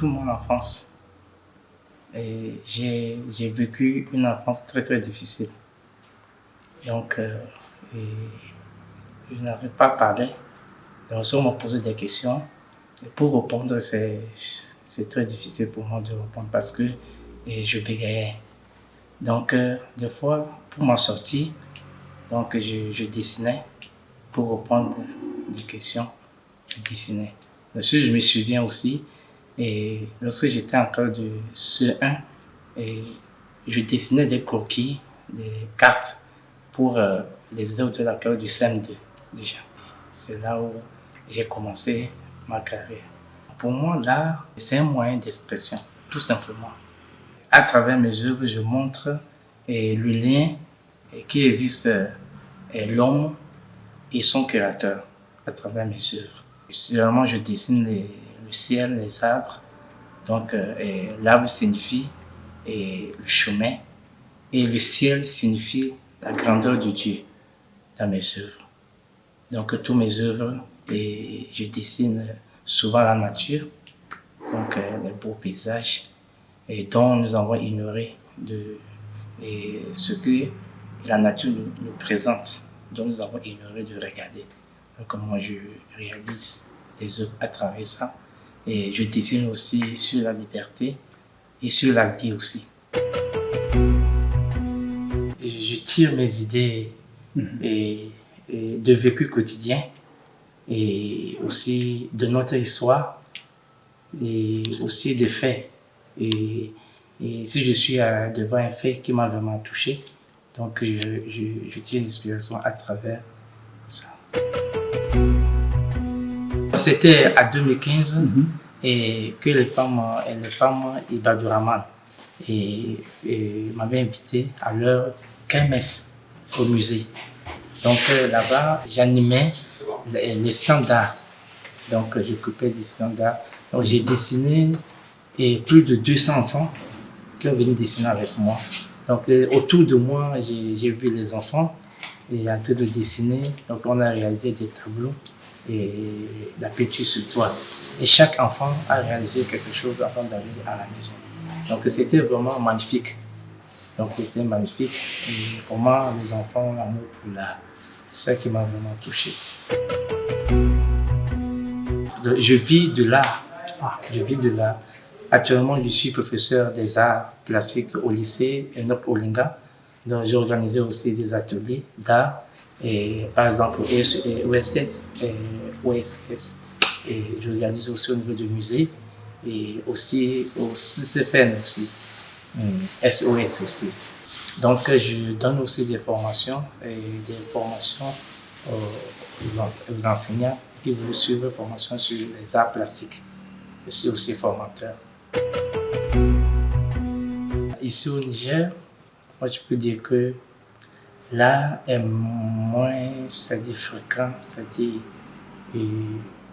toute mon enfance. Et j'ai vécu une enfance très très difficile. Donc, et je n'avais pas parlé. Donc, si on m'a posé des questions, et pour répondre, c'est très difficile pour moi de répondre parce que je bégayais. Donc, des fois, pour m'en sortir, donc je dessinais pour répondre des questions. Je dessinais. Donc, si je me souviens aussi, et lorsque j'étais en classe de CE1, et je dessinais des croquis, des cartes pour les élèves de la classe du CM2 déjà. C'est là où j'ai commencé ma carrière. Pour moi, l'art, c'est un moyen d'expression, tout simplement. À travers mes œuvres, je montre le lien qui existe l'homme et son créateur à travers mes œuvres. Généralement, je dessine le ciel, les arbres. Donc, l'arbre signifie le chemin et le ciel signifie la grandeur de Dieu dans mes œuvres. Donc, toutes mes œuvres, je dessine souvent la nature, donc les beaux paysages, et dont nous avons ignoré ce que la nature nous présente, dont nous avons ignoré de regarder. Donc, moi, je réalise des œuvres à travers ça. Et je dessine aussi sur la liberté et sur la vie aussi. Je tire mes idées de vécu quotidien et aussi de notre histoire et aussi des faits. Et si je suis devant un fait qui m'a vraiment touché, donc je tire l'inspiration à travers ça. C'était à 2015 et que les femmes Ibadou-Rahman m'avaient invité à leur kermesse au musée. Donc là-bas, j'animais les standards. Donc j'occupais des standards. Donc j'ai dessiné plus de 200 enfants qui ont venu dessiner avec moi. Donc autour de moi, j'ai vu les enfants en train de dessiner. Donc on a réalisé des tableaux et la peinture sur toile. Et chaque enfant a réalisé quelque chose avant d'aller à la maison. Donc c'était vraiment magnifique. Donc c'était magnifique. Et comment les enfants ont l'amour pour l'art. C'est ça qui m'a vraiment touché. Je vis de l'art. Je vis de l'art. Actuellement, je suis professeur des arts plastiques au lycée Enoch Olinga. Donc j'ai organisé aussi des ateliers d'art. Et, par exemple, OSS, et j'organise aussi au niveau du musée et aussi au CCFN aussi, SOS aussi. Donc, je donne aussi des formations aux enseignants qui veulent suivre une formation sur les arts plastiques. Je suis aussi formateur. Ici au Niger, moi je peux dire que l'art est moins, c'est-à-dire fréquent, c'est-à-dire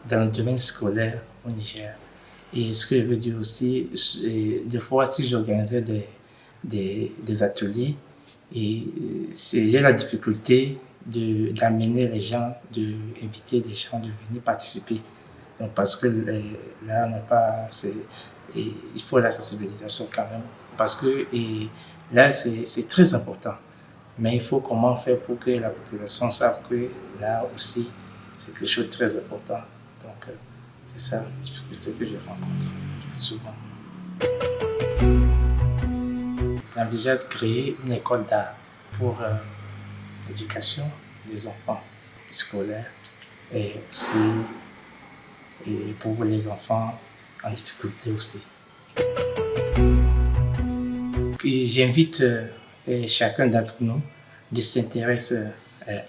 dans le domaine scolaire au Niger. Et ce que je veux dire aussi, des fois, si j'organisais des ateliers, j'ai la difficulté d'amener les gens, d'inviter les gens de venir participer. Donc, parce que là, on n'a pas, il faut la sensibilisation quand même. Parce que là, c'est très important. Mais il faut comment faire pour que la population sache que là aussi, c'est quelque chose de très important. Donc, c'est ça la difficulté que je rencontre souvent. J'envisage de créer une école d'art pour l'éducation des enfants scolaires et aussi pour les enfants en difficulté aussi. Et j'invite chacun d'entre nous de s'intéresser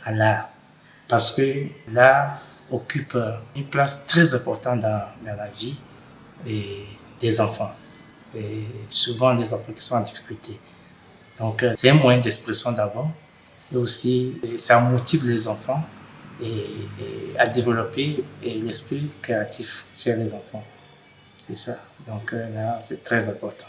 à l'art parce que l'art occupe une place très importante dans la vie des enfants et souvent des enfants qui sont en difficulté. Donc c'est un moyen d'expression d'abord et aussi ça motive les enfants à développer l'esprit créatif chez les enfants. C'est ça. Donc là, c'est très important.